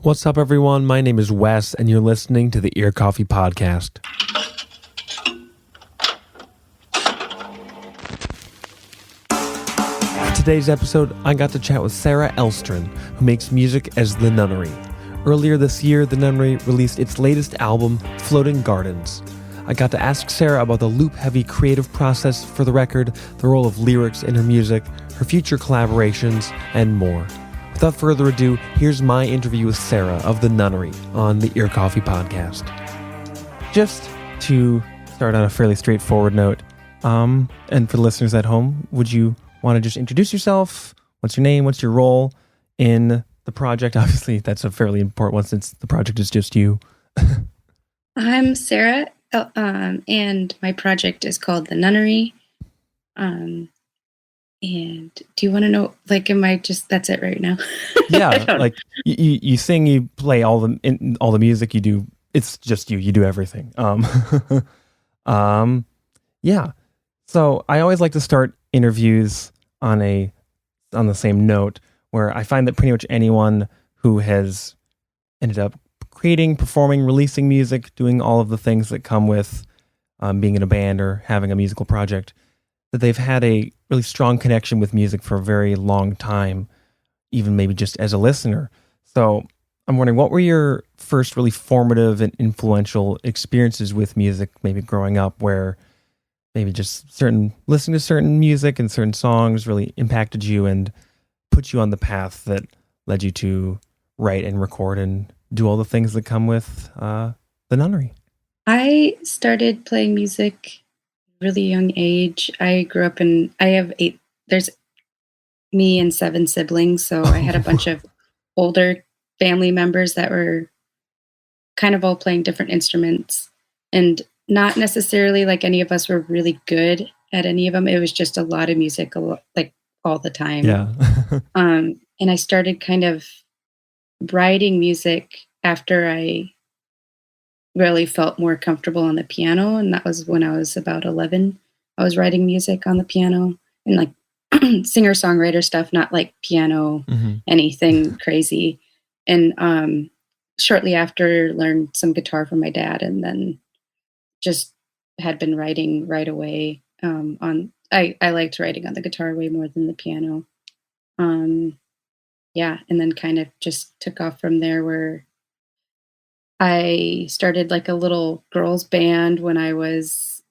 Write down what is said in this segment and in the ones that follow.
What's up, everyone? My name is Wes, and you're listening to the Ear Coffee Podcast. For today's episode, I got to chat with Sarah Elstrin, who makes music as The Nunnery. Earlier this year, The Nunnery released its latest album, Floating Gardens. I got to ask Sarah about the loop-heavy creative process for the record, the role of lyrics in her music, her future collaborations, and more. Without further ado, here's my interview with Sarah of The Nunnery on the Ear Coffee Podcast. Just to start on a fairly straightforward note, and for the listeners at home, would you want to just introduce yourself? What's your name? What's your role in the project? Obviously, that's a fairly important one since the project is just you. I'm Sarah, and my project is called The Nunnery. And do you want to know, am I just, that's it right now? Yeah, like you sing, you play all the music, you do, it's just you do everything. Yeah. So I always like to start interviews on the same note, where I find that pretty much anyone who has ended up creating, performing, releasing music, doing all of the things that come with being in a band or having a musical project, that they've had a really strong connection with music for a very long time, even maybe just as a listener. So I'm wondering, what were your first really formative and influential experiences with music, maybe growing up, where maybe just listening to certain music and certain songs really impacted you and put you on the path that led you to write and record and do all the things that come with The Nunnery? I started playing music really young age. I have there's me and 7 siblings, so I had a bunch of older family members that were kind of all playing different instruments, and not necessarily like any of us were really good at any of them. It was just a lot of music, like all the time. Yeah. And I started kind of writing music after I really felt more comfortable on the piano, and that was when I was about 11. I was writing music on the piano and like singer-songwriter stuff, not like piano, anything crazy. And shortly after, learned some guitar from my dad, and then just had been writing right away. I liked writing on the guitar way more than the piano. Yeah, and then kind of just took off from there, where I started like a little girls band when I was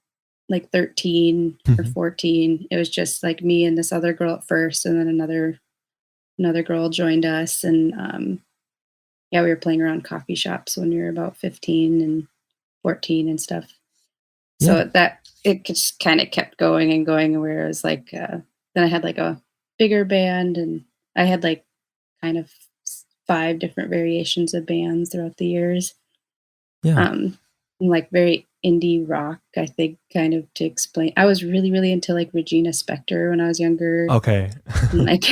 like 13 or 14. It was just like me and this other girl at first, and then another girl joined us, and yeah, we were playing around coffee shops when we were about 15 and 14 and stuff. So that it just kind of kept going and going, where it was like then I had like a bigger band, and I had like kind of 5 different variations of bands throughout the years. Like very indie rock, I think, kind of to explain. I was really, really into like Regina Spektor when I was younger. Okay. And, like,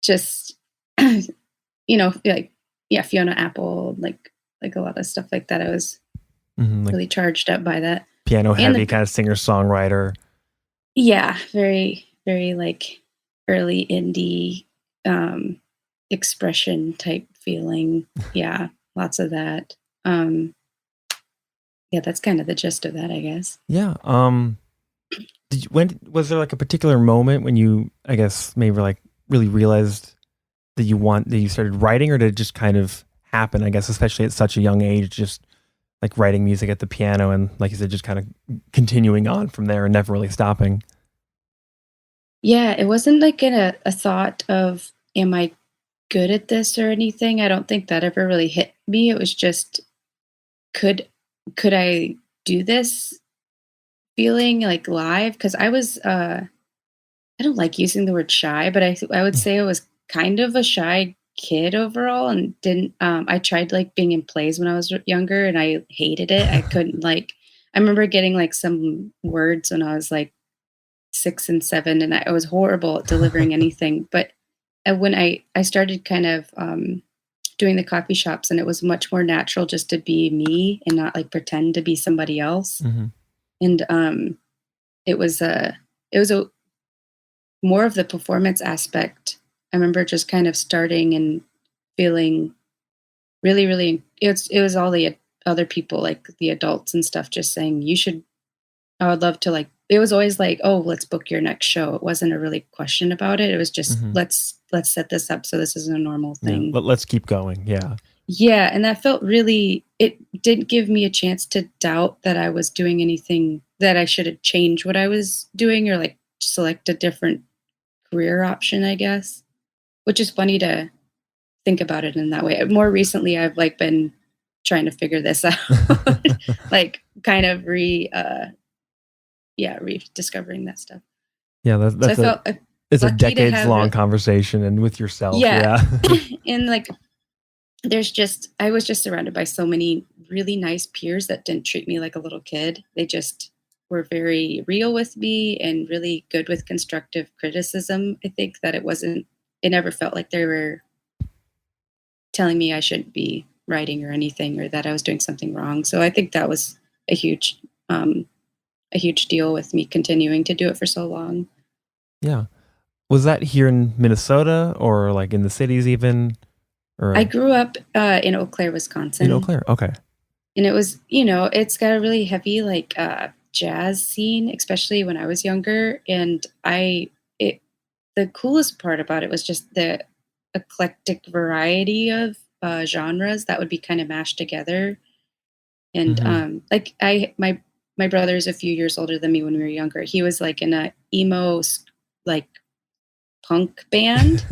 just, like, yeah, Fiona Apple, like a lot of stuff like that. I was like really charged up by that. Piano heavy kind of singer-songwriter. Yeah, very, very like early indie expression type feeling. Yeah, lots of that. Yeah, that's kind of the gist of that, I guess. Yeah. When was there like a particular moment when you, I guess, maybe like really realized that you started writing, or did it just kind of happen? I guess, especially at such a young age, just like writing music at the piano, and like you said, just kind of continuing on from there and never really stopping. Yeah, it wasn't like in a thought of, am I good at this or anything? I don't think that ever really hit me. It was just, could I do this feeling like live? Because I don't like using the word shy, but I would say I was kind of a shy kid overall, and didn't I tried like being in plays when I was younger, and I hated it. I couldn't like I remember getting like some words when I was like 6 and 7, and I was horrible at delivering anything. But when I started kind of doing the coffee shops, and it was much more natural just to be me and not like pretend to be somebody else. And it was a more of the performance aspect. I remember just kind of starting and feeling really, really, it was all the other people, like the adults and stuff, just saying, you should, I would love to, like, it was always like, oh, let's book your next show. It wasn't a really question about it. It was just, Hmm. let's set this up so this is a normal Yeah. thing. Let's keep going. Yeah. Yeah, and that felt really, it didn't give me a chance to doubt that I was doing anything, that I should have changed what I was doing, or like select a different career option, I guess. Which is funny to think about it in that way. More recently I've like been trying to figure this out. Like kind of rediscovering that stuff. Yeah. So I That's felt it's a lucky to decades have long it. conversation and with yourself. Yeah. Yeah. And like I was just surrounded by so many really nice peers that didn't treat me like a little kid. They just were very real with me and really good with constructive criticism. I think that it never felt like they were telling me I shouldn't be writing or anything, or that I was doing something wrong. So I think that was a huge, um, a huge deal with me continuing to do it for so long. Yeah. Was that here in Minnesota or like in the cities even? I Or grew up in Eau Claire, in Eau Wisconsin, Claire? Okay. and it was, it's got a really heavy like jazz scene, especially when I was younger. And it, the coolest part about it was just the eclectic variety of genres that would be kind of mashed together. And Hmm. like my brother is a few years older than me when we were younger. He was like in a like punk band.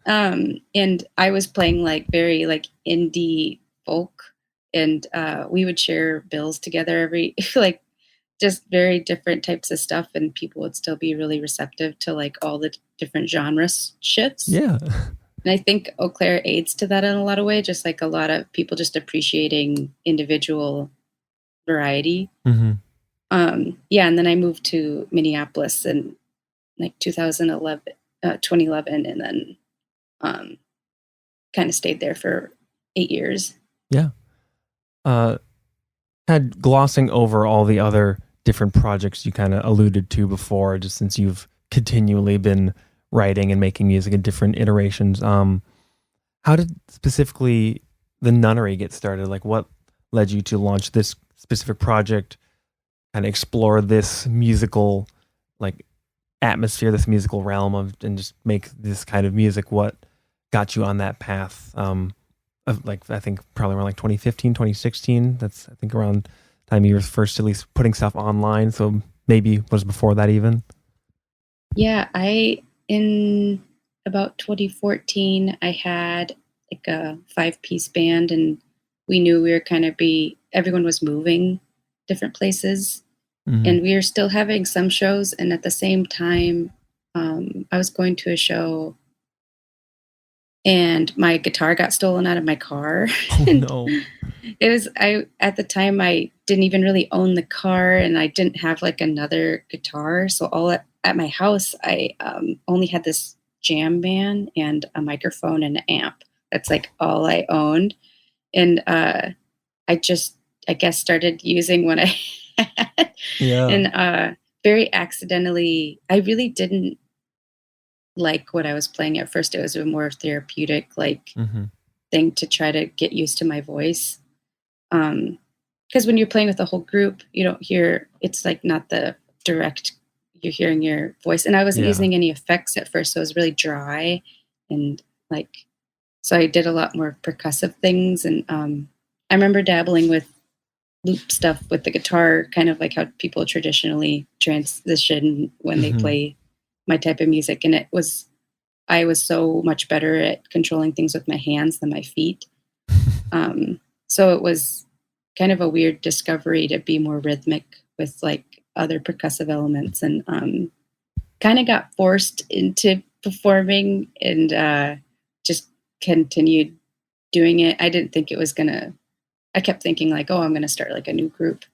And I was playing like very like indie folk, and we would share bills together every like just very different types of stuff, and people would still be really receptive to like all the different shifts. Yeah. And I think Eau Claire aids to that in a lot of ways, just like a lot of people just appreciating individual variety. Hmm. Yeah, and then I moved to Minneapolis in like 2011, and then um, kind of stayed there for 8 years. Yeah. Uh, Had glossing over all the other different projects you kind of alluded to before, just since you've continually been writing and making music in different iterations. How did specifically the Nunnery get started? Like, what led you to launch this specific project, kind of explore this musical, like, atmosphere, this musical realm of, and just make this kind of music? What got you on that path? Of like, I think probably around like 2015, 2016. That's, I think, around time you were first at least putting stuff online. So maybe was before that even. Yeah, in about 2014, I had like a 5-piece band, and we knew we were kind of everyone was moving different places, Hmm. and we were still having some shows. And at the same time, I was going to a show, and my guitar got stolen out of my car. Oh And no. it was, at the time, I didn't even really own the car, and I didn't have like another guitar. So all at my house, I only had this jam band and a microphone and an amp. That's like all I owned. And I just, I guess, started using what I had. Yeah. And very accidentally, I really didn't like what I was playing at first. It was a more therapeutic like Hmm. thing to try to get used to my voice. Because when you're playing with a whole group, you don't hear, it's like not the direct, you're hearing your voice. And I wasn't Yeah. using any effects at first, so it was really dry. And like, so I did a lot more percussive things. And I remember dabbling with loop stuff with the guitar, kind of like how people traditionally transition when they Hmm. play my type of music. And I was so much better at controlling things with my hands than my feet. So it was kind of a weird discovery to be more rhythmic with like other percussive elements, and kind of got forced into performing, and just continued doing it. I didn't think it was gonna, I kept thinking like, oh, I'm gonna start like a new group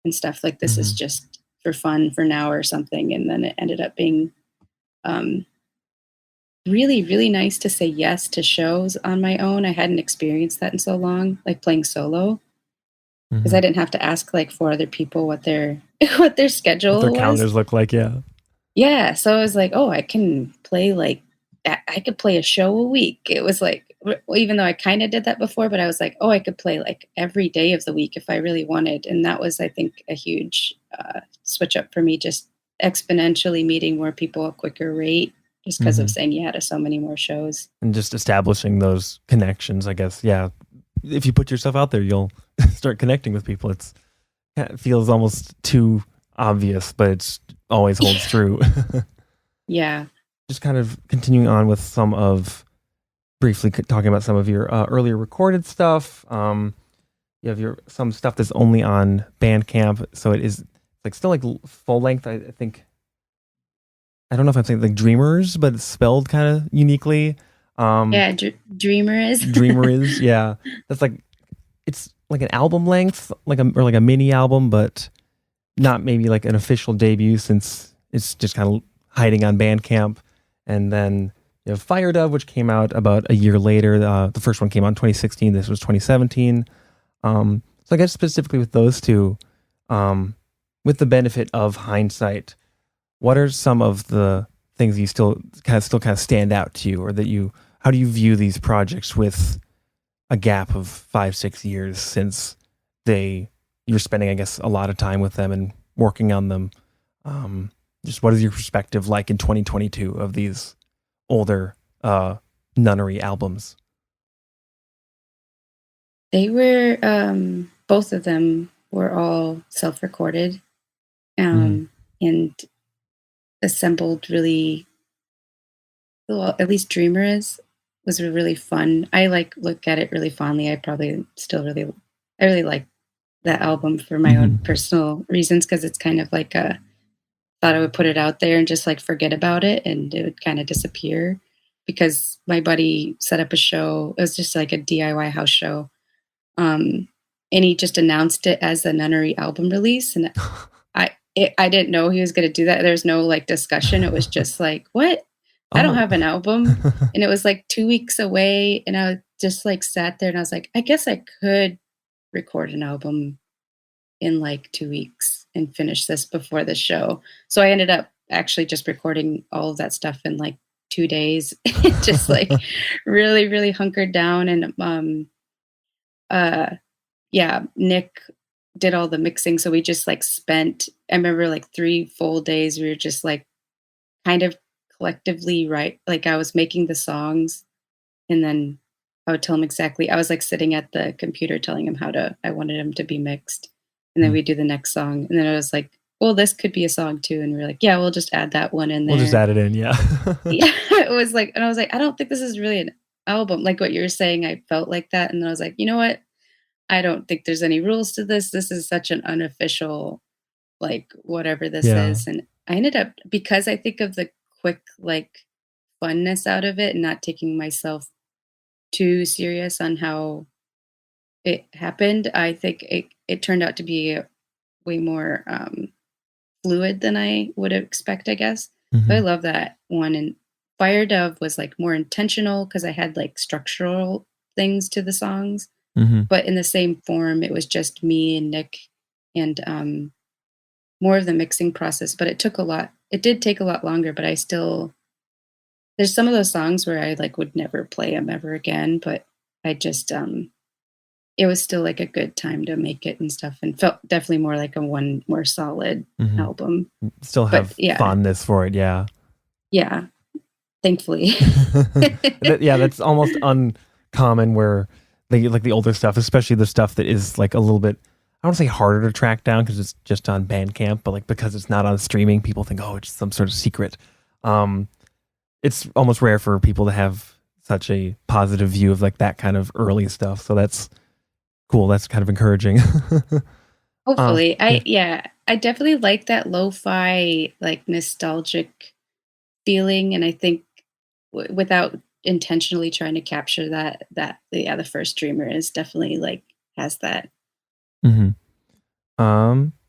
and stuff. Like this is Hmm. just for fun for now or something. And then it ended up being um, really, really nice to say yes to shows on my own. I hadn't experienced that in so long, like playing solo, because Hmm. I didn't have to ask like 4 other people what their what their What their schedule was. calendars look like. Yeah. Yeah, so I was like, oh, I can play like I could play a show a week. It was like even though I kind of did that before, but I was like, oh, I could play like every day of the week if I really wanted. And that was, I think, a huge switch up for me, just exponentially meeting more people at a quicker rate just because of Hmm. saying yeah to so many more shows. And just establishing those connections, I guess. Yeah. If you put yourself out there, you'll start connecting with people. It feels almost too obvious, but it's always holds true. Yeah. Just kind of continuing on with some of briefly talking about some of your earlier recorded stuff. You have your some stuff that's only on Bandcamp, so it is like still like full length. I think I don't know if I'm saying like Dreamers, but it's spelled kind of uniquely. Um, Yeah. Dreamer is. Dreamer is, yeah. That's like it's like an album length, or like a mini album, but not maybe like an official debut since it's just kind of hiding on Bandcamp. And then you have Fire Dove, which came out about a year later. The first one came out in 2016. This was 2017. So I guess specifically with those two, um, with the benefit of hindsight, what are some of the things you still kind of stand out to you, or that you how do you view these projects with a gap of 5-6 years since you're spending, I guess, a lot of time with them and working on them. Just what is your perspective like in 2022 of these older Nunnery albums? They were, both of them were all self recorded, Mm-hmm. and assembled really well. At least Dreamer is was really fun. I like look at it really fondly. I probably still I really like that album for my own Mm-hmm. personal reasons because it's kind of like a thought I would put it out there and just like forget about it and it would kind of disappear because my buddy set up a show. It was just like a DIY house show. Um, and he just announced it as the Nunnery album release. And I didn't know he was going to do that. There's no like discussion. It was just like, what? I don't Oh. have an album. And it was like 2 weeks away. And I just like sat there and I was like, I guess I could record an album in like 2 weeks and finish this before the show. So I ended up actually just recording all of that stuff in like 2 days, just like really, really hunkered down. And uh, yeah, Nick did all the mixing. So we just like spent, I remember like 3 full days. We were just like kind of collectively right. Like I was making the songs and then I would tell him exactly. I was like sitting at the computer telling him I wanted him to be mixed. And then we do the next song. And then I was like, well, this could be a song too. And we are like, yeah, we'll just add that one in We'll just there. add it in, yeah. Yeah. It was like, and I was like, I don't think this is really an album. Like what you were saying, I felt like that. And then I was like, you know what? I don't think there's any rules to this. This is such an unofficial, like whatever this Yeah. is. And I ended up, because I think of the quick, like funness out of it and not taking myself too serious on how it happened, I think it turned out to be way more, fluid than I would expect, I guess. So I Hmm. love that one, and Fire Dove was, like, more intentional because I had, like, structural things to the songs, Hmm. but in the same form, it was just me and Nick and, more of the mixing process, but it did take a lot longer, but I still there's some of those songs where I, like, would never play them ever again, but I just, it was still like a good time to make it and stuff and felt definitely more like a one more solid Hmm. album. Still But have yeah, fondness for it, yeah. yeah, thankfully. Yeah, that's almost uncommon where like the older stuff, especially the stuff that is like a little bit, I don't want to say harder to track down because it's just on Bandcamp, but like because it's not on streaming, people think, oh, it's some sort of secret. Um, it's almost rare for people to have such a positive view of like that kind of early stuff. So that's cool. That's kind of encouraging. Hopefully. Yeah. I definitely like that lo-fi, like, nostalgic feeling, and I think without intentionally trying to capture that yeah, the first Dreamer is definitely, like, has that. Hmm.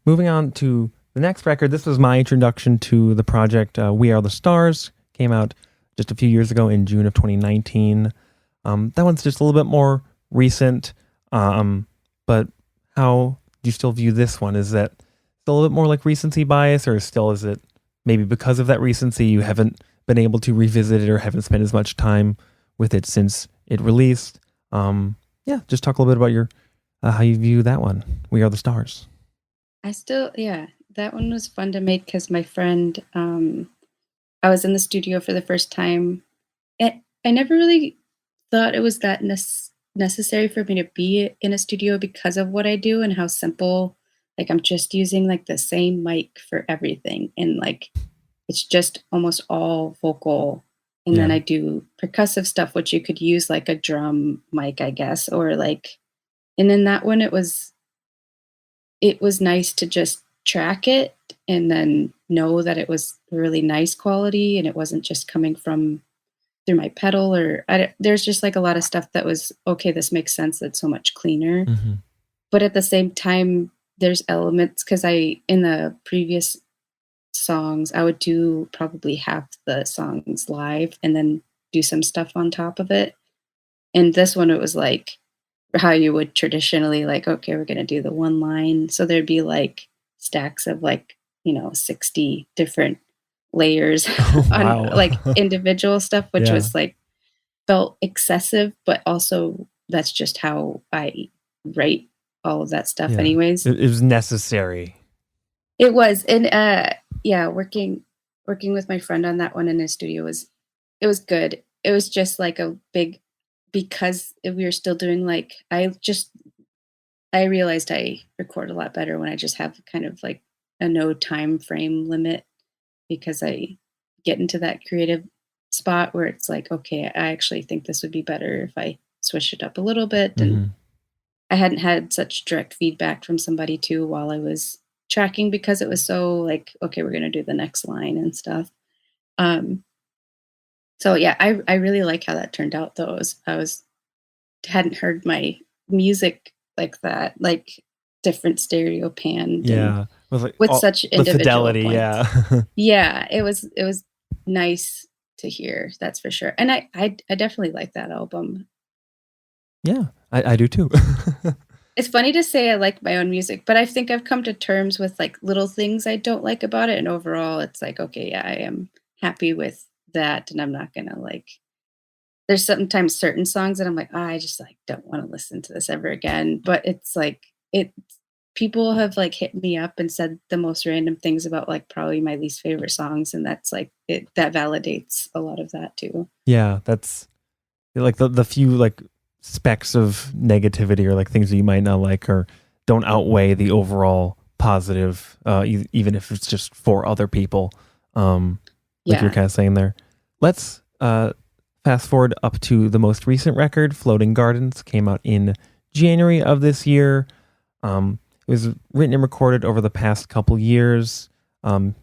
Moving on to the next record. This was my introduction to the project. We Are the Stars came out just a few years ago in June of 2019. That one's just a little bit more recent. But how do you still view this one? Is that still a little bit more like recency bias, or still is it maybe because of that recency you haven't been able to revisit it or haven't spent as much time with it since it released. Yeah, just talk a little bit about your how you view that one. We Are the Stars. Yeah, that one was fun to make because my friend, I was in the studio for the first time. I never really thought it was that necessary for me to be in a studio because of what I do and how simple, like, I'm just using like the same mic for everything. And like, it's just almost all vocal. And then Yeah. I do percussive stuff, which you could use like a drum mic, I guess, or like, and in that one, it was nice to just track it and then know that it was really nice quality and it wasn't just coming from through my pedal or there's just like a lot of stuff that was okay, this makes sense, it's so much cleaner. Hmm. But at the same time, there's elements because I in the previous songs, I would do probably half the songs live and then do some stuff on top of it. And this one, it was like how you would traditionally like, okay, we're gonna do the one line. So there'd be like stacks of like, 60 different layers Oh on wow. like individual stuff, which Yeah. was like felt excessive, but also that's just how I write all of that stuff Yeah. anyways. It was necessary. It was, and, yeah, working with my friend on that one in his studio was it was good. It was just like a big because we were still doing, like I realized I record a lot better when I just have kind of like a no time frame limit because I get into that creative spot where it's like, okay, I actually think this would be better if I switch it up a little bit. And Hmm. I hadn't had such direct feedback from somebody too while I was tracking because it was so like, okay, we're gonna do the next line and stuff. Um, so yeah, I really like how that turned out though. I was hadn't heard my music like that, like different stereo panned and Yeah. It was like with all such the individual fidelity. points. Yeah. Yeah, it was nice to hear, that's for sure. And I definitely like that album. Yeah. I do too. It's funny to say I like my own music, but I think I've come to terms with, like, little things I don't like about it, and overall, it's like, "Okay, yeah, I am happy with that, and I'm not gonna, like." There's sometimes certain songs that I'm like, "Ah, I just, like, don't wanna listen to this ever again," but it's like people have, like, hit me up and said the most random things about, like, probably my least favorite songs, and that's, like that validates a lot of that too. Yeah. That's like the few like specks of negativity or like things that you might not like or don't outweigh the overall positive, even if it's just for other people. Like you're Yeah. kind of saying there. Let's fast forward up to the most recent record. Floating Gardens came out in January of this year. It was written and recorded over the past couple years.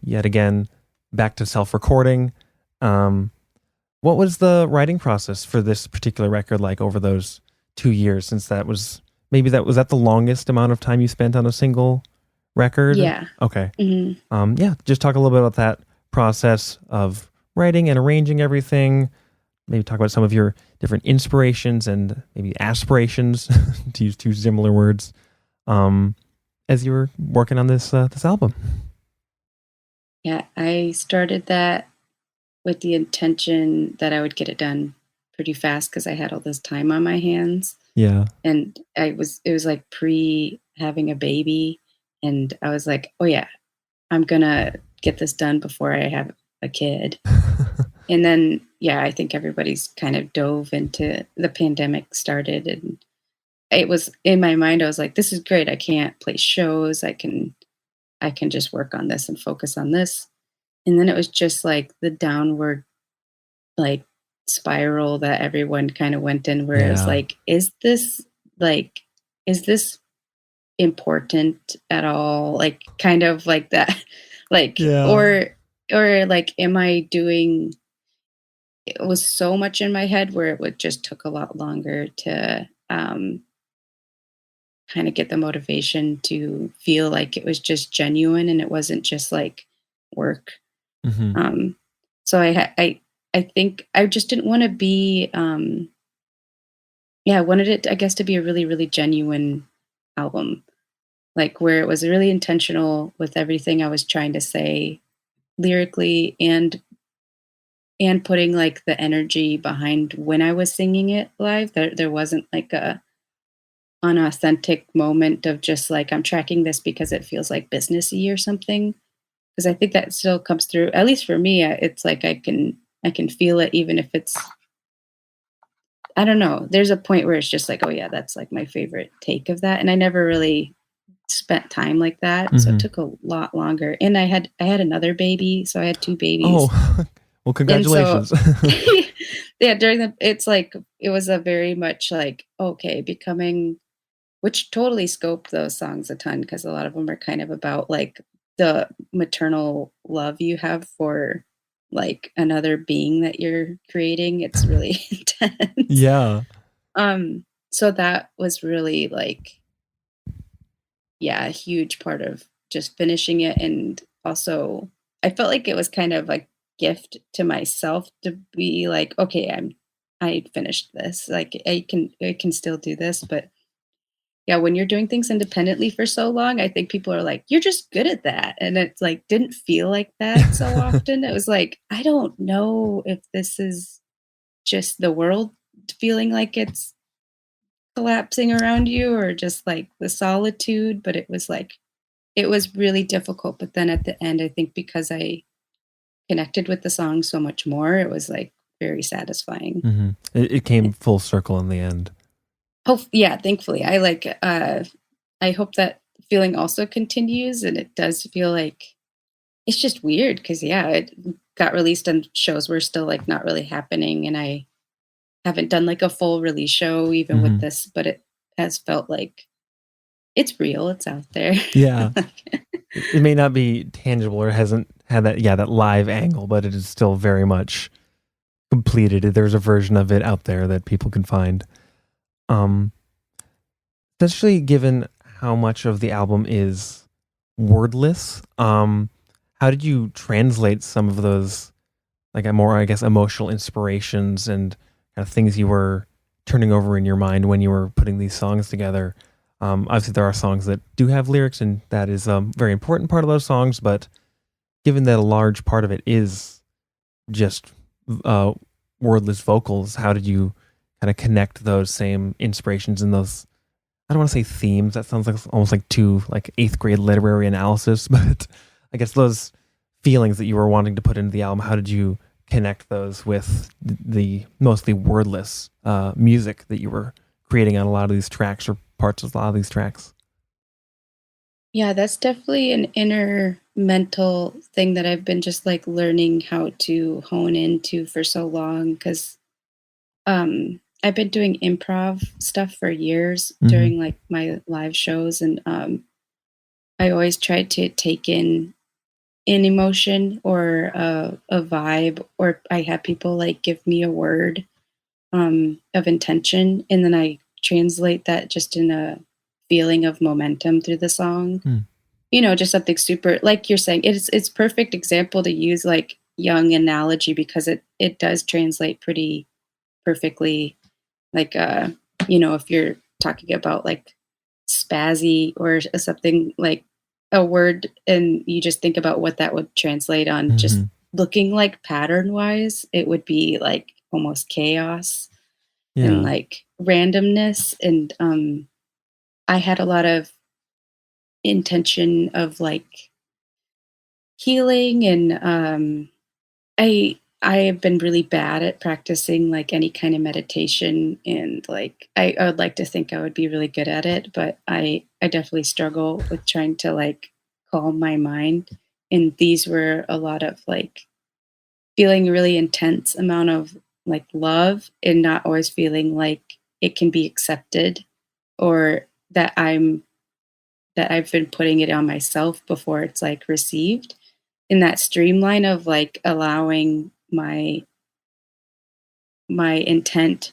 Yet again, back to self-recording. Um, what was the writing process for this particular record like over those 2 years? Since that was maybe that was that the longest amount of time you spent on a single record? Yeah. Okay. Mhm. Yeah, just talk a little bit about that process of writing and arranging everything. Maybe talk about some of your different inspirations and maybe aspirations to use two similar words. Um, as you were working on this album. Yeah, I started that with the intention that I would get it done pretty fast because I had all this time on my hands, Yeah. and it was, like, pre having a baby, and I was like, "Oh, yeah, I'm gonna get this done before I have a kid." And then, yeah, I think everybody's kind of dove into the pandemic started, and it was in my mind, I was like, "This is great, I can't play shows, I can just work on this and focus on this." And then it was just, like, the downward like spiral that everyone kind of went in where it's Yeah. like, like is this important at all? Like kind of like that. Like Yeah. or like am I doing it was so much in my head where it would just took a lot longer to kind of get the motivation to feel like it was just genuine and it wasn't just like work. Hmm. Um so I think I just didn't want to be yeah, I wanted it, I guess, to be a really, really genuine album, like where it was really intentional with everything I was trying to say lyrically and and putting, like, the energy behind when I was singing it live. There wasn't, like, a unauthentic moment of just, like, I'm tracking this because it feels, like, businessy or something. Because I think that still comes through, at least for me, it's like I can feel it even if it's, I don't know, there's a point where it's just like, "Oh, yeah, that's, like, my favorite take of that," and I never really spent time like that, so it Hmm. took a lot longer, and I had another baby, so I had 2 babies, Oh, well, and so congratulations. yeah, during the it's like it was a very much like, okay, becoming, which totally scoped those songs a ton because a lot of them are kind of about, like, the maternal love you have for, like, another being that you're creating. It's really intense. Yeah. So that was really, like, yeah, a huge part of just finishing it, and also I felt like it was kind of a gift to myself to be like, "Okay, I finished this. Like, I can still do this," but yeah, when you're doing things independently for so long, I think people are like, "You're just good at that." And it's like, didn't feel like that so often. It was like, I don't know if this is just the world feeling like it's collapsing around you or just like the solitude, but it was like it was really difficult. But then at the end, I think because I connected with the song so much more, it was like very satisfying. Hmm. It came full circle in the end. Yeah, thankfully. I hope that feeling also continues, and it does feel like it's just weird because yeah, it got released and shows were still, like, not really happening, and I haven't done, like, a full release show even with Hmm. this, but it has felt like it's real, it's out there. Yeah. It may not be tangible or hasn't had that, yeah, that live angle, but it is still very much completed. There's a version of it out there that people can find. Um, Especially given how much of the album is wordless. How did you translate some of those, like, a more, I guess, emotional inspirations and kind of things you were turning over in your mind when you were putting these songs together? Obviously, there are songs that do have lyrics, and that is a very important part of those songs. But given that a large part of it is just uh, wordless vocals, how did you kind of connect those same inspirations and those, I don't want to say themes. That sounds like almost like too like eighth grade literary analysis, but I guess those feelings that you were wanting to put into the album. How did you connect those with the mostly wordless music that you were creating on a lot of these tracks or parts of a lot of these tracks? Yeah, that's definitely an inner mental thing that I've been just, like, learning how to hone into for so long. Because I've been doing improv stuff for years Hmm. during, like, my live shows, and, I always try to take in an emotion or a vibe, or I have people, like, give me a word, of intention, and then I translate that just in a feeling of momentum through the song. Mm. Just something super, like you're saying, it's perfect example to use, like, young analogy because it does translate pretty perfectly, like, if you're talking about, like, spazzy or something, like a word, and you just think about what that would translate on just Hmm. looking like pattern wise, it would be like almost chaos and, Yeah. like, randomness, and, I had a lot of intention of, like, healing, and, I have been really bad at practicing, like, any kind of meditation, and, like, I would like to think I would be really good at it, but I definitely struggle with trying to, like, calm my mind, and these were a lot of, like, feeling a really intense amount of, like, love and not always feeling like it can be accepted, or that I've been putting it on myself before it's, like, received. In that streamline of, like, allowing my intent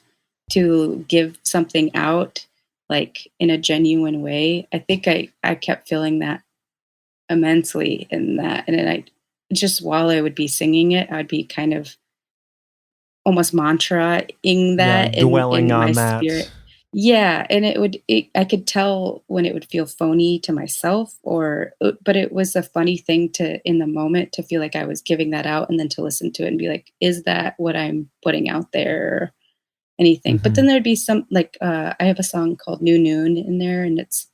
to give something out, like, in a genuine way, I think I kept feeling that immensely in that, and then I just while I would be singing it, I'd be kind of almost mantra-ing Yeah. that in Dwelling my on that. spirit. Yeah, and I could tell when it would feel phony to myself but it was a funny thing to in the moment to feel like I was giving that out and then to listen to it and be like, "Is that what I'm putting out there?" Or anything. But Hmm. then there'd be some like, I have a song called New Noon in there, and it's,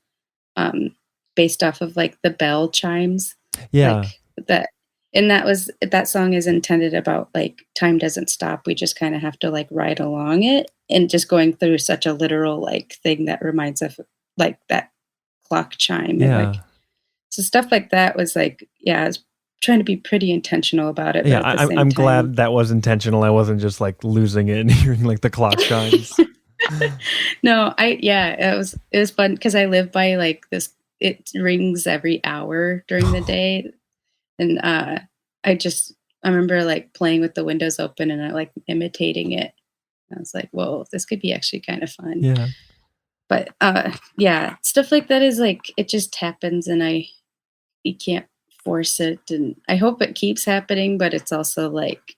um, based off of, like, the bell chimes, Yeah, like, that and that song is intended about, like, time doesn't stop, we just kinda have to, like, ride along it, and just going through such a literal, like, thing that reminds of, like, that clock chime and, like yeah, so stuff like that was, like yeah, I was trying to be pretty intentional about it, but yeah. at the I'm same time glad that was intentional. I wasn't just like losing it and hearing like the clock chimes. No, I yeah, it was fun because I live by, like, this it rings every hour during the day, and, I remember, like, playing with the windows open and I, like, imitating it. I was like, "Whoa, this could be actually kinda fun." Yeah. But, yeah, stuff like that is, like it just happens and you can't force it, and I hope it keeps happening, but it's also, like,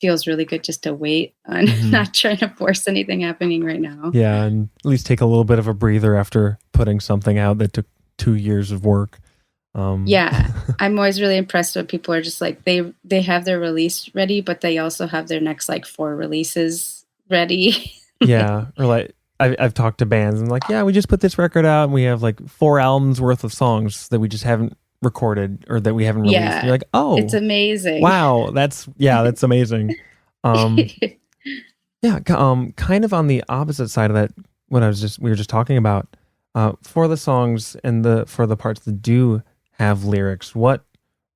feels really good just to wait on Hmm. not trying to force anything happening right now. Yeah, and at least take a little bit of a breather after putting something out that took 2 years of work. Um, Yeah, I'm always really impressed when people are just like they have their release ready, but they also have their next, like, 4 releases ready. Like yeah, or like I've talked to bands and like, yeah, we just put this record out and we have like 4 albums worth of songs that we just haven't recorded or that we haven't released. And yeah, you're like, it's oh, amazing. wow, that's amazing. Um, yeah, kind of on the opposite side of that, what we were just talking about, for the songs and for the parts that do have lyrics, what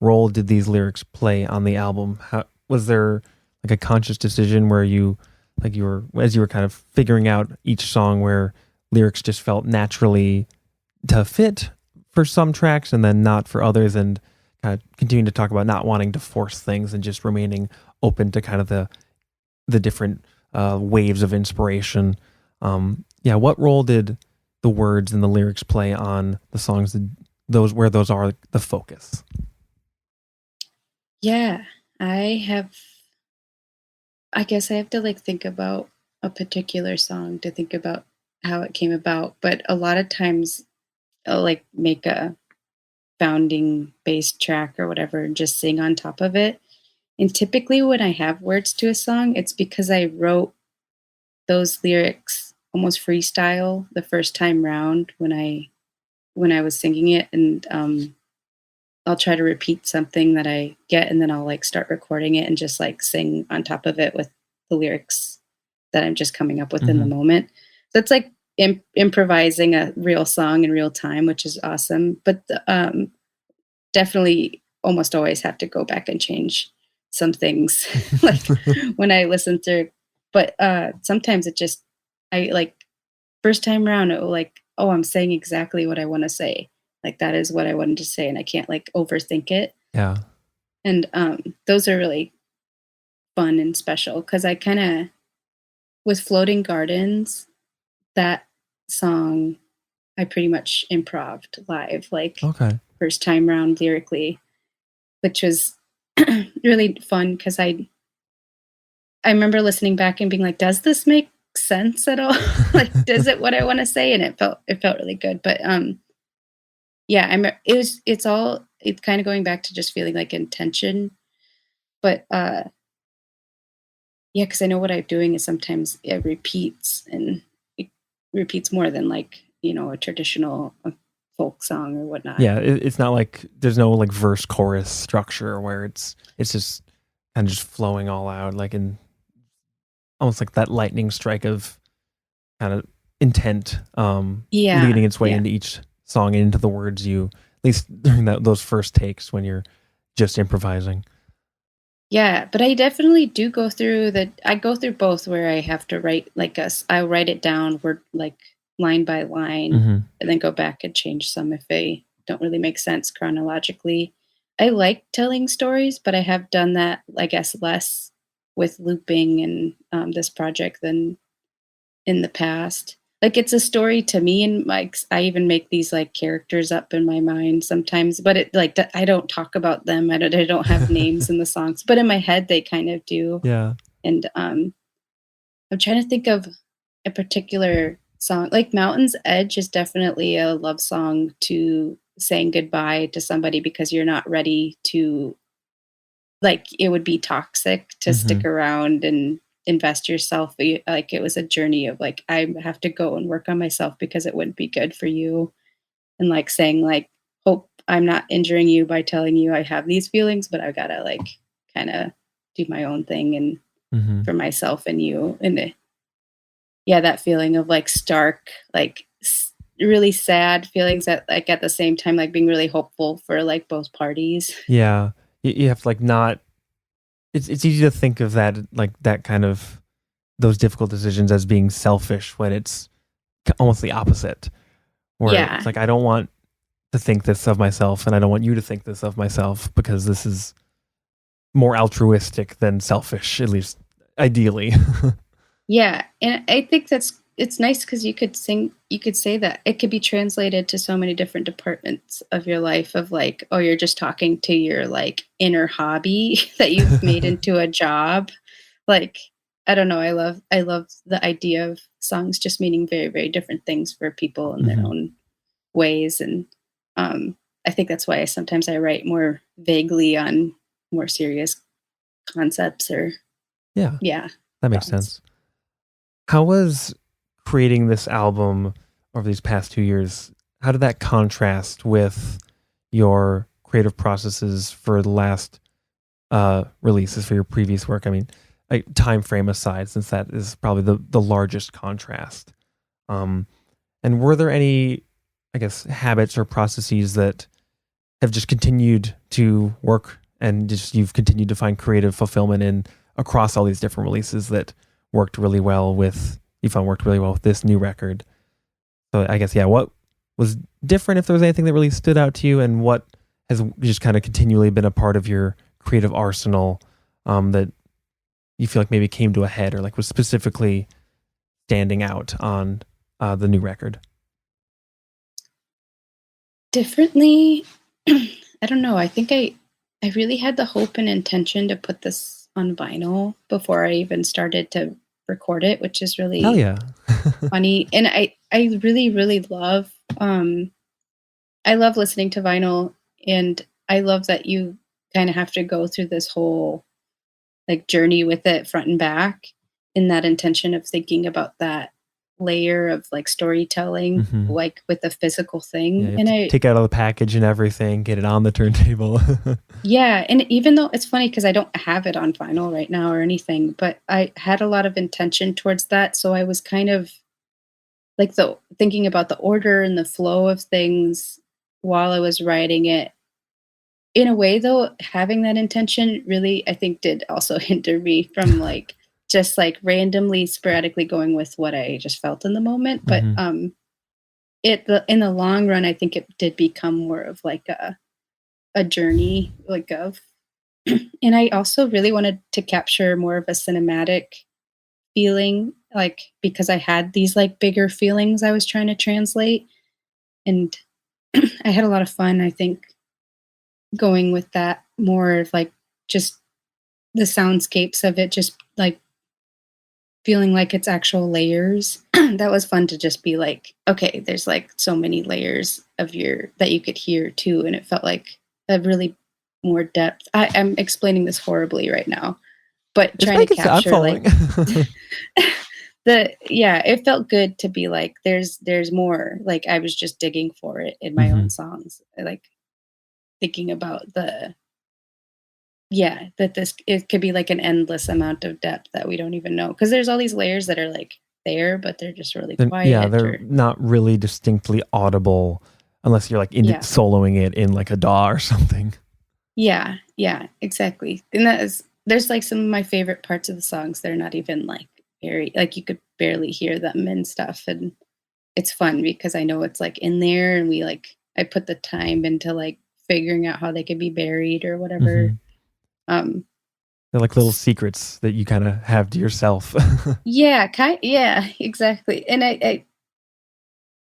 role did these lyrics play on the album? How was there like a conscious decision where you were as you were kind of figuring out each song where lyrics just felt naturally to fit for some tracks and then not for others, and kind of continuing to talk about not wanting to force things and just remaining open to kind of the different waves of inspiration. Yeah, what role did the words and the lyrics play on the songs that those are the focus? Yeah, I have I guess I have to, like, think about a particular song to think about how it came about, but a lot of times I'll, like, make a founding bass track or whatever and just sing on top of it, and typically when I have words to a song, it's because I wrote those lyrics almost freestyle the first time round when I was singing it, and, I'll try to repeat something that I get, and then I'll, like, start recording it and just, like, sing on top of it with the lyrics that I'm just coming up with in the Hmm. moment. So it's like improvising a real song in real time, which is awesome, but definitely almost always have to go back and change some things, like, when I listen through but, sometimes it just I, like first time around, it will, like, "Oh, I'm saying exactly what I wanna say." Like, that is what I wanted to say, and I can't, like, overthink it, Yeah. and, those are really fun and special because I kinda with Floating Gardens, that song, I pretty much improv'd live, like, Okay. first time round lyrically, which was really fun because I remember listening back and being like, "Does this make sense at all? Like, does it what I wanna say?" And it felt really good, but, yeah, it's kinda going back to just feeling like intention, but, yeah, because I know what I'm doing is sometimes it repeats, and it repeats more than, like, a traditional, folk song or whatnot. Yeah, it's not like there's no like verse chorus structure where it's just kind of just flowing all out like in almost like that lightning strike of kind of intent, Yeah, leading its way yeah. into each song and into the words you at least during those first takes when you're just improvising. Yeah, but I definitely do I go through both where I have to write like I write it down word like line by line Hmm. and then go back and change some if they don't really make sense chronologically. I like telling stories, but I have done that, I guess, less with looping and this project than in the past. Like, it's a story to me, and, like, I even make these, like, characters up in my mind sometimes, but I don't talk about them, I don't have names in the songs, but in my head, they kind of do, Yeah. and, I'm trying to think of a particular song. Like Mountain's Edge is definitely a love song to saying goodbye to somebody because you're not ready to, like, it would be toxic to Mm-hmm. stick around and invest yourself. Like, it was a journey of like, I have to go and work on myself because it wouldn't be good for you. And like saying, like, hope I'm not injuring you by telling you I have these feelings, but I gotta like kind of do my own thing and Mm-hmm. for myself and you. And yeah, that feeling of like stark, like really sad feelings at like at the same time, like being really hopeful for like both parties. Yeah. You have to like not. It's easy to think of that like that kind of those difficult decisions as being selfish when it's almost the opposite. Where it's Yeah. like I don't want to think this of myself, and I don't want you to think this of myself because this is more altruistic than selfish, at least ideally. Yeah, and I think it's nice because you could say that it could be translated to so many different departments of your life of like, oh, you're just talking to your like inner hobby that you've made into a job. Like, I don't know, I love the idea of songs just meaning very, very different things for people in their Hmm. own ways. And um I think that's why sometimes I write more vaguely on more serious concepts or Yeah, yeah, that makes thoughts. sense. How was creating this album over these past 2 years? How did that contrast with your creative processes for the last releases for your previous work? I mean, time frame aside, since that is probably the largest contrast. Um, and were there any, I guess, habits or processes that have just continued to work and just you've continued to find creative fulfillment in across all these different releases that worked really well with you found worked really well with this new record? So I guess, yeah, what was different, if there was anything that really stood out to you, and what has just kind of continually been a part of your creative arsenal, that you feel like maybe came to a head or like was specifically standing out on the new record? Differently, I don't know. I think I really had the hope and intention to put this on vinyl before I even started to record it, which is Hell really yeah. funny. And I really really love I love listening to vinyl, and I love that you kind of have to go through this whole like journey with it front and back in that intention of thinking about that layer of like storytelling Hmm. like with the physical Yeah, thing. you have And to I take out all the package and everything, get it on the turntable. Yeah, and even though it's funny because I don't have it on vinyl right now or anything, but I had a lot of intention towards that, so I was kind of like the thinking about the order and the flow of things while I was writing it. In a way though, having that intention really I think did also hinder me from like just like randomly sporadically going with what I just felt in the moment, but Hmm. in the long run I think it did become more of like a journey like of and I also really wanted to capture more of a cinematic feeling, like, because I had these, like, bigger feelings I was trying to translate, and I had a lot of fun, I think, going with that more of, like, just the soundscapes of it, just, like, feeling like it's actual layers. That was fun to just be like, "Okay, there's, like, so many layers of your that you could hear too," and it felt like a really more depth. I'm explaining this horribly right now. But It's trying to making sense. I'm capture, like, following. the yeah, it felt good to be like, there's more, like, I was just digging for it in my Hmm. own songs, like, thinking about the yeah, that this it could be, like, an endless amount of depth that we don't even know because there's all these layers that are, like, there, but they're just really Then yeah, quiet they're or not really distinctly audible unless you're like in yeah. soloing it in like a DAW or something. Yeah, yeah, exactly, and that is there's, like, some of my favorite parts of the songs, they're not even, like, very like, you could barely hear them and stuff, and it's fun because I know it's, like, in there and we, like I put the time into, like, figuring out how they could be buried or whatever. Hmm. Um, They're like little s secrets that you kind of have to yourself. yeah, exactly, and I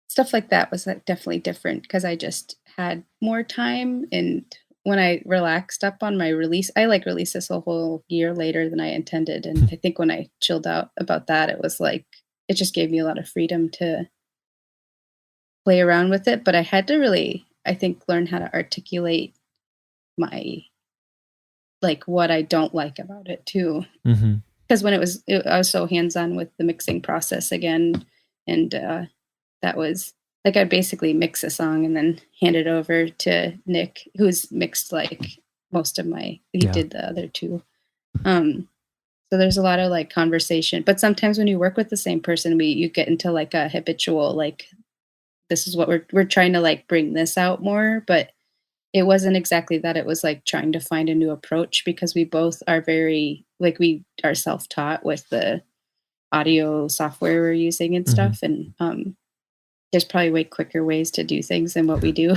stuff like that was, like, definitely different because I just had more time, and when I relaxed up on my release I, like, released this a whole year later than I intended, and I think when I chilled out about that, it was, like it just gave me a lot of freedom to play around with it, but I had to really, I think, learn how to articulate my like what I don't like about it too. Hmm. Because when I was so hands on with the mixing process again, and that was like I'd basically mix a song and then hand it over to Nick, who's mixed like most of my. He Yeah. did the other two. Um, so there's a lot of like conversation, but sometimes when you work with the same person, we you get into like a habitual like this is what we're trying to like bring this out more, but it wasn't exactly that. It was like trying to find a new approach because we both are very like we are self-taught with the audio software we're using and Hmm. stuff, and there's probably way quicker ways to do things than what we do.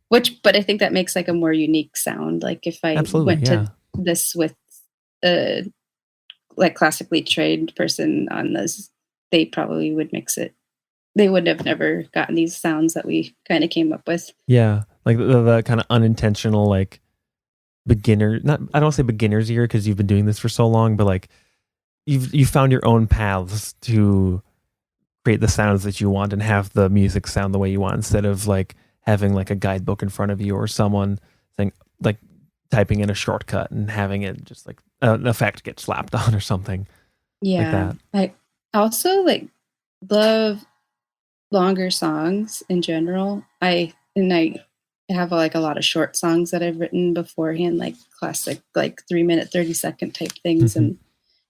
Which but I think that makes like a more unique sound. Like if I Absolutely. went to Yeah. this with a like classically trained person on this, they probably would mix it. They would have never gotten these sounds that we kind of came up with. Yeah. Like the kind of unintentional, like beginner, not, I don't say beginner's ear because you've been doing this for so long, but like you found your own paths to create the sounds that you want and have the music sound the way you want instead of like having like a guidebook in front of you or someone saying like typing in a shortcut and having it just like an effect get slapped on or something like Yeah. that. I also like love longer songs in general. I have like a lot of short songs that I've written beforehand, like classic, like 3 minute, 30-second type things. Hmm. And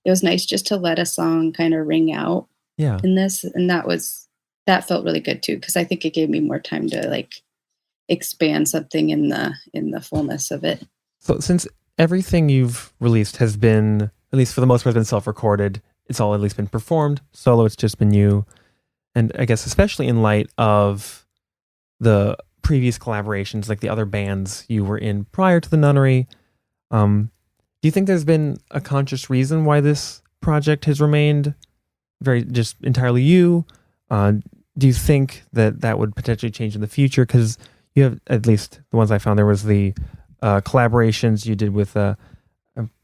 it was nice just to let a song kind of ring out Yeah. in this. And that felt really good too, because I think it gave me more time to like expand something in the fullness of it. So since everything you've released has been, at least for the most part, been self-recorded, it's all at least been performed solo. It's just been you, and I guess especially in light of the previous collaborations, like the other bands you were in prior to the Nunnery. Do you think there's been a conscious reason why this project has remained very just entirely you? Uh, do you think that that would potentially change in the future? Because you have, at least the ones I found, there was the collaborations you did with,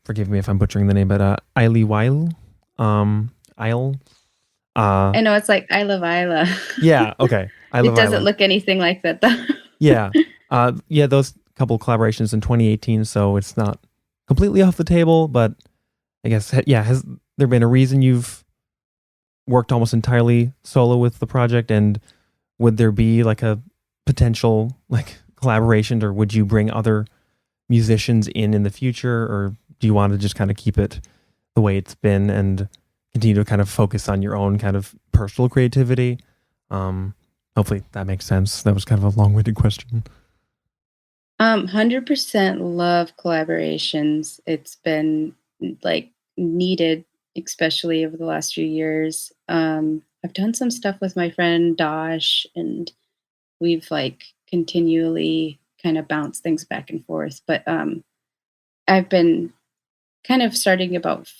forgive me if I'm butchering the name, but Eiley Weil, Isle. I know it's like I love Isla. Yeah, okay. I It love doesn't Island. look anything like that though. Yeah. Yeah, those couple collaborations in 2018, so it's not completely off the table, but I guess, yeah, has there been a reason you've worked almost entirely solo with the project? And would there be like a potential like collaboration, or would you bring other musicians in the future, or do you want to just kind of keep it the way it's been and continue to kind of focus on your own kind of personal creativity? Hopefully that makes sense. That was kind of a long-winded question. 100% love collaborations. It's been like needed, especially over the last few years. I've done some stuff with my friend Dosh, and we've like continually kind of bounced things back and forth. But I've been kind of starting about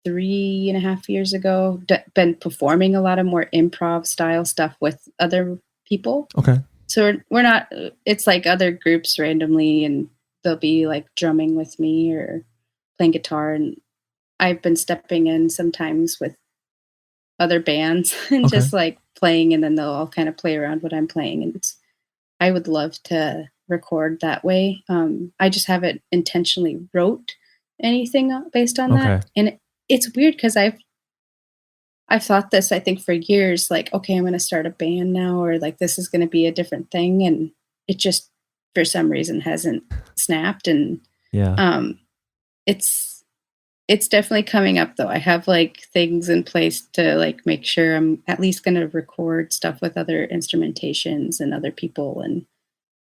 3.5 years ago, been performing a lot of more improv style stuff with other people. Okay. So we're not, it's like other groups randomly, and they'll be like drumming with me or playing guitar. And I've been stepping in sometimes with other bands and Okay. just like playing, and then they'll all kind of play around what I'm playing. And I would love to record that way. I just haven't intentionally wrote anything based on that. Okay. And it's weird because I've thought this, I think, for years, like, okay, I'm going to start a band now, or like this is going to be a different thing. And it just, for some reason, hasn't snapped. And Yeah. um, it's definitely coming up though. I have like things in place to like make sure I'm at least going to record stuff with other instrumentations and other people. And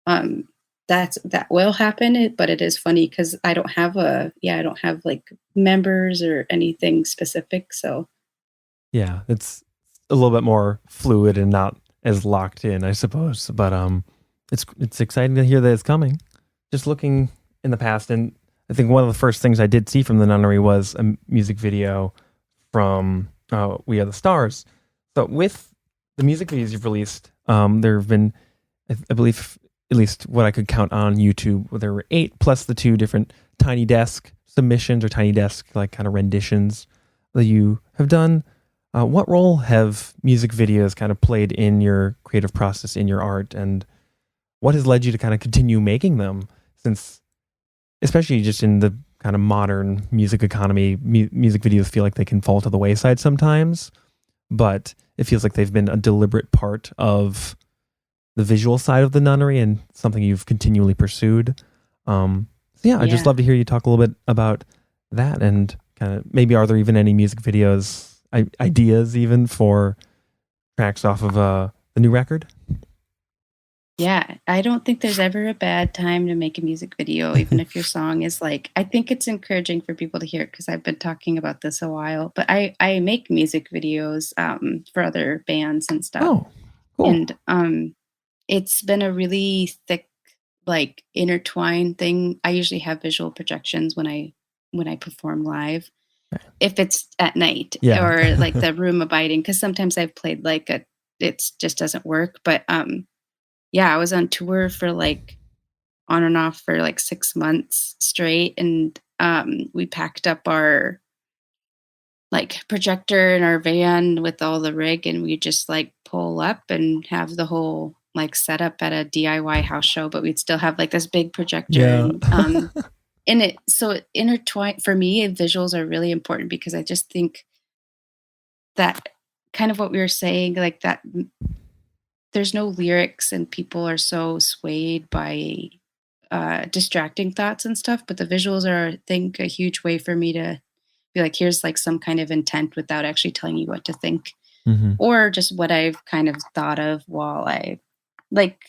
um, that will happen. But it is funny because I don't have like members or anything specific. So Yeah. It's a little bit more fluid and not as locked in, I suppose. But it's exciting to hear that it's coming. Just looking in the past, and I think one of the first things I did see from the Nunnery was a music video from We Are the Stars. So with the music videos you've released, there have been, I believe, at least what I could count on YouTube, there were 8 plus the 2 different Tiny Desk submissions or Tiny Desk like kind of renditions that you have done. What role have music videos kind of played in your creative process, in your art, and what has led you to kind of continue making them? Since, especially just in the kind of modern music economy, music videos feel like they can fall to the wayside sometimes, but it feels like they've been a deliberate part of the visual side of the nunnery and something you've continually pursued. So yeah, I'd just Yeah. love to hear you talk a little bit about that, and kind of maybe are there even any music videos, ideas even for tracks off of the new record? Yeah, I don't think there's ever a bad time to make a music video, even if your song is like I think it's encouraging for people to hear because I've been talking about this a while, but I make music videos, for other bands and stuff, Oh, cool. and, it's been a really thick, like, intertwined thing. I usually have visual projections when I perform live, if it's at night Yeah. or, like, the room abiding, because sometimes I've played, like, a it's just doesn't work, but, yeah, I was on tour for, like on and off for, like, 6 months straight, and, we packed up our, like, projector in our van with all the rig, and we just, like, pull up and have the whole, like, setup at a DIY house show, but we'd still have, like, this big projector Yeah. and it so it intertwined for me, visuals are really important because I just think that kind of what we were saying, like, that there's no lyrics and people are so swayed by distracting thoughts and stuff, but the visuals are, I think, a huge way for me to be like, here's like some kind of intent without actually telling you what to think, Hmm. or just what I've kind of thought of while I like.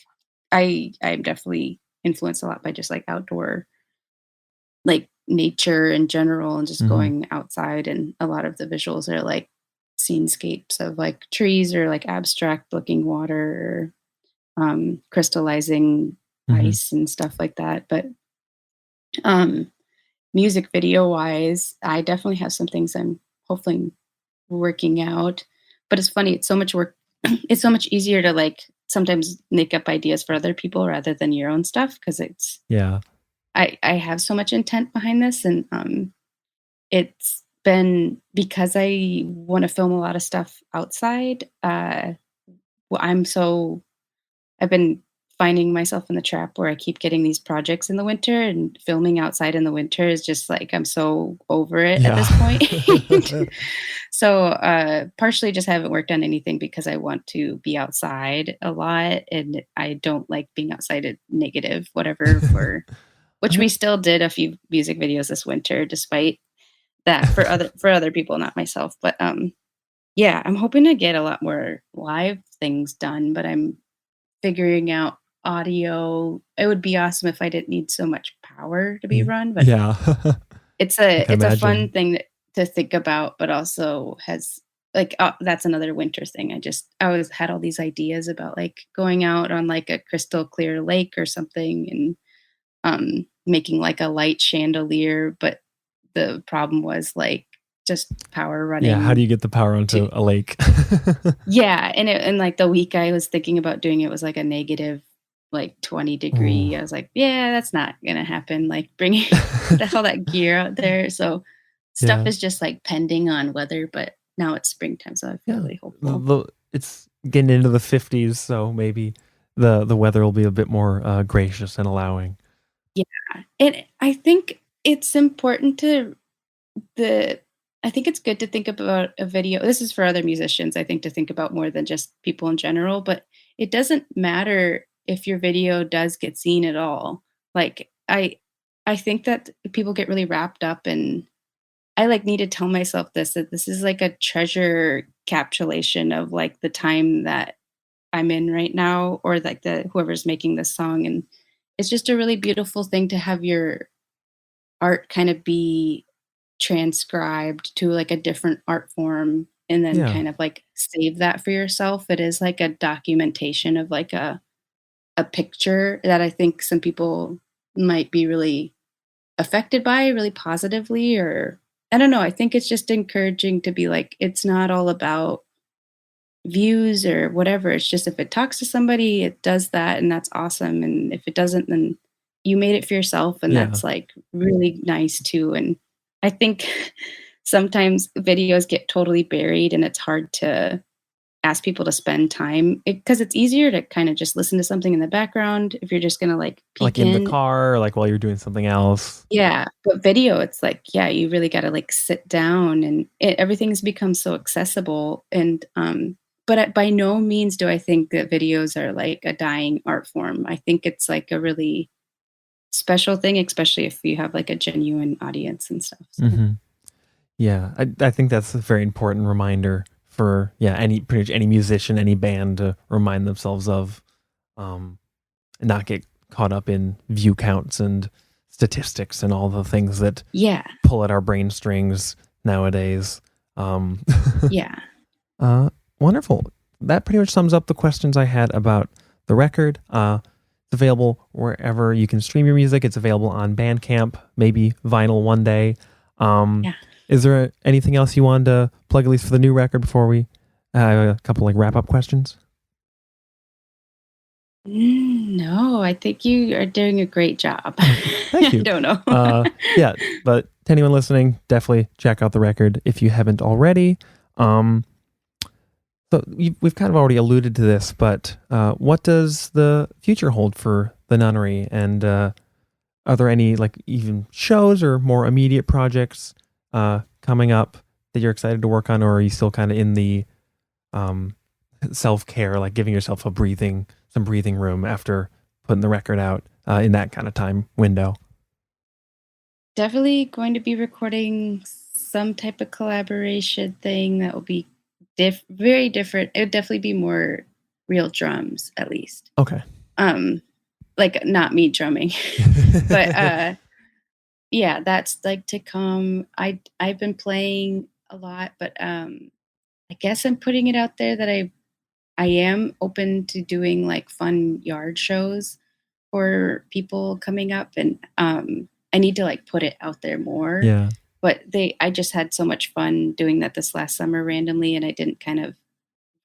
I'm definitely influenced a lot by just like outdoor, like nature in general, and just Hmm. going outside. And a lot of the visuals are like scenescapes of like trees or like abstract looking water, or crystallizing Hmm. ice and stuff like that. But um, music video wise, I definitely have some things I'm hopefully working out. But it's funny, it's so much work. It's so much easier to like sometimes make up ideas for other people rather than your own stuff because it's Yeah. I have so much intent behind this, and it's been because I want to film a lot of stuff outside. Well, I've been finding myself in the trap where I keep getting these projects in the winter, and filming outside in the winter is just like I'm so over it at Yeah. this point. So, partially just haven't worked on anything because I want to be outside a lot, and I don't like being outside at negative whatever for which I- we still did a few music videos this winter despite that for other people, not myself. But, yeah, I'm hoping to get a lot more live things done, but I'm figuring out audio. It would be awesome if I didn't need so much power to be run, but Yeah. I can it's a fun imagine. thing to think about, but also has like that's another winter thing. I always had all these ideas about like going out on like a crystal clear lake or something, and making like a light chandelier, but the problem was like just power Yeah. How do running you get the power to onto a lake? yeah, and like the week I was thinking about doing it was like a negative like 20-degree. Ooh. I was like, yeah, that's not gonna happen. Like bringing all that gear out there. So stuff Yeah. is just like pending on weather, but now it's springtime, so I feel Yeah. really hopeful. It's getting into the 50s, so maybe the weather will be a bit more gracious and allowing. Yeah. And I think it's important to the I think it's good to think about a video. This is for other musicians, I think, to think about more than just people in general, but it doesn't matter if your video does get seen at all. Like I think that people get really wrapped up in I like need to tell myself this that this is like a treasure capsulation of like the time that I'm in right now, or like the whoever's making this song, and it's just a really beautiful thing to have your art kind of be transcribed to like a different art form and then Yeah. kind of like save that for yourself. It is like a documentation of like a picture that I think some people might be really affected by really positively, or I don't know. I think it's just encouraging to be like it's not all about views or whatever. It's just if it talks to somebody, it does that and that's awesome. And if it doesn't, then you made it for yourself and Yeah. that's like really nice too. And I think sometimes videos get totally buried and it's hard to ask people to spend time because it's easier to kind of just listen to something in the background if you're just gonna like Like peek in the in. car, or like while you're doing something else. Yeah, but video, it's like, yeah, you really gotta, like, sit down and everything's become so accessible and, but by no means do I think that videos are, like, a dying art form. I think it's, like, a really special thing, especially if you have, like, a genuine audience and stuff, so Hmm. Yeah, I think that's a very important reminder for any pretty much any musician, any band to remind themselves of, um, and not get caught up in view counts and statistics and all the things that yeah, pull at our brain strings nowadays. Um, yeah. uh, Wonderful. That pretty much sums up the questions I had about the record. It's available wherever you can stream your music. It's available on Bandcamp, maybe vinyl one day. Um, Yeah. is there anything else you wanted to plug, at least for the new record, before we a couple like wrap up questions? No, I think you are doing a great job. Thank I you. don't know. Yeah, but to anyone listening, definitely check out the record if you haven't already. Um, so we've kind of already alluded to this, but what does the future hold for the Nunnery? And are there any like even shows or more immediate projects coming up that you're excited to work on, or are you still kind of in the um, self care, like giving yourself some breathing room after putting the record out in that kind of time window? Definitely going to be recording some type of collaboration thing that will be very different. It would definitely be more real drums, at least. Okay. Um, like not me drumming, but yeah, that's like to come. I've been playing a lot, but I guess I'm putting it out there that I am open to doing like fun yard shows for people coming up and I need to like put it out there more. Yeah. But I just had so much fun doing that this last summer randomly and I didn't kind of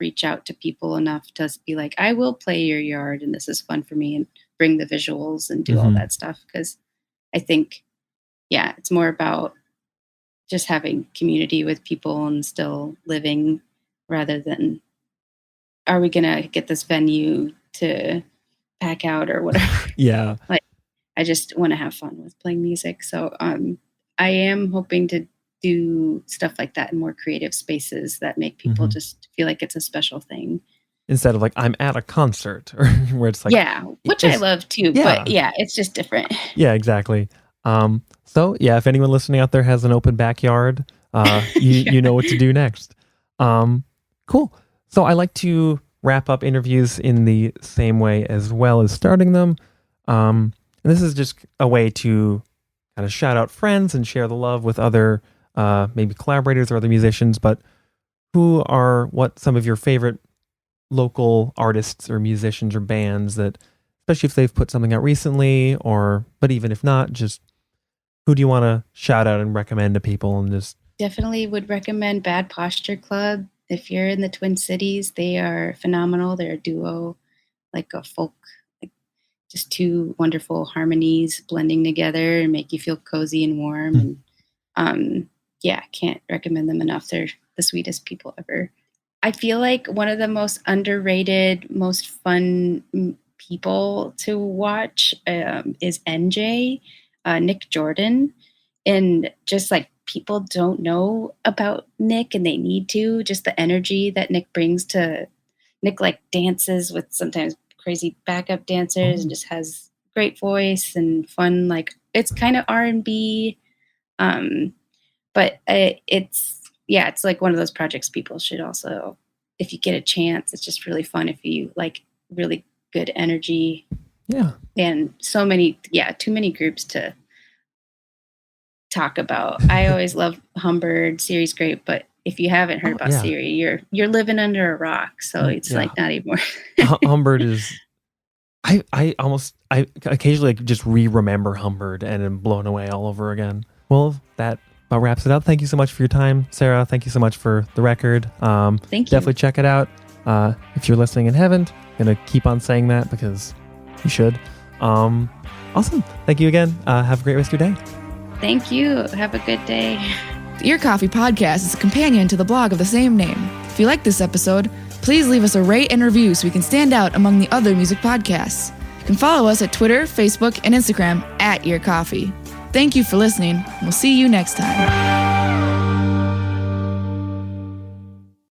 reach out to people enough to be like, I will play your yard and this is fun for me and bring the visuals and do all Hmm. that stuff. Cause I think, yeah, it's more about just having community with people and still living rather than are we gonna get this venue to pack out or whatever. Yeah. Like I just want to have fun with playing music. So I am hoping to do stuff like that in more creative spaces that make people Hmm. just feel like it's a special thing. Instead of like I'm at a concert, or where it's like Yeah, which I it's love too, but yeah. yeah, it's just different. Yeah, exactly. So yeah, if anyone listening out there has an open backyard, you Yeah. know what to do next. Um, cool. So I like to wrap up interviews in the same way as well as starting them. And this is just a way to kind of shout out friends and share the love with other maybe collaborators or other musicians. But who are what some of your favorite local artists or musicians or bands that, especially if they've put something out recently, or but even if not, just who do you want to shout out and recommend to people? And just Definitely would recommend Bad Posture Club. If you're in the Twin Cities, they are phenomenal. They're a duo, like a folk, like just two wonderful harmonies blending together and make you feel cozy and warm. And yeah, can't recommend them enough. They're the sweetest people ever. I feel like one of the most underrated, most fun people to watch is NJ, Nick Jordan. And just like people don't know about Nick and they need to, just the energy that Nick brings to Nick, like dances with sometimes crazy backup dancers and oh just has great voice and fun. Like it's kind of R&B. Um, but it's yeah, it's like one of those projects people should also, if you get a chance, it's just really fun if you like really good energy yeah, and so many, yeah, too many groups to talk about. I always love Humbird, Siri's great, but if you haven't heard oh about yeah, Siri, you're living under a rock, so it's yeah. like not anymore. Humbird is. I occasionally like, just remember Humbird and am blown away all over again. Well, that about wraps it up. Thank you so much for your time, Sarah. Thank you so much for the record. Thank you. Definitely check it out. If you're listening and haven't, gonna keep on saying that because you should. Awesome. Thank you again. Have a great rest of your day. Thank you. Have a good day. The Ear Coffee podcast is a companion to the blog of the same name. If you like this episode, please leave us a rate and review so we can stand out among the other music podcasts. You can follow us at Twitter, Facebook, and Instagram @EarCoffee. Thank you for listening. We'll see you next time.